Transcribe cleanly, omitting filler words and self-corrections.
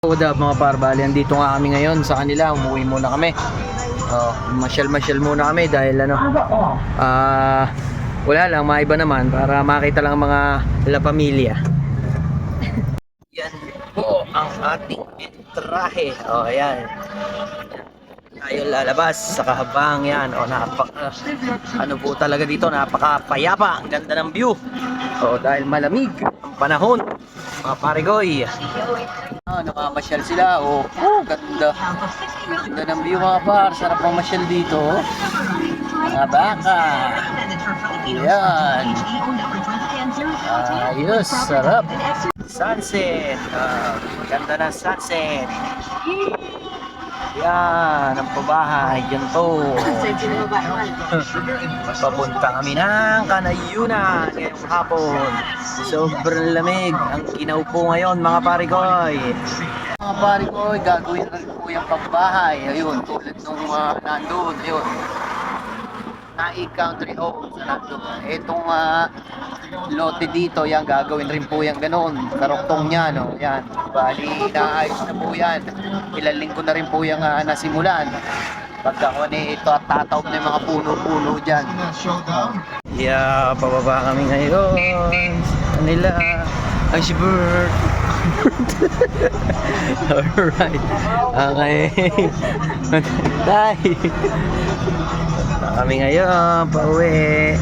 Udab mga parbali, andito nga kami ngayon sa kanila, umuwi muna kami. Masyal muna kami dahil wala lang, maiba naman para makita lang mga La Pamilya. Yan po ang ating entrahe. Ayan. Tayo lalabas sa kahabang yan. Ano po talaga dito, napakapayapa. Ang ganda ng view. Dahil malamig ang panahon. Mga parigoy. Nakamasyal sila. Ganda. Ganda ng view mga par. Sarap ang masyal dito. Mga baka. Yan. Ayos, sarap. Sunset. Ganda ng sunset. Yan, ang pabahay. Yan to. Papunta kami ng Kanayunan ngayong hapon. Sobrang lamig ang kinaw po ngayon mga parigoy. Mga parigoy, gagawin rin po yung pabahay. Ayun, tulad nung nandun. Ayun. Nai Country Home sa nandun. Itong lote dito, yan, gagawin rin po yan ganon. Karoktong niya, no? Yan. Bali, naayos na po yan. Ilang linggo na rin po yung nasimulan. Pagka ito at tataob na yung mga puno-puno dyan. Yeah, pababa kami ngayon. Kanila. Ay, si Bert. Alright. Okay. Bye. Kami ngayon, pauwi.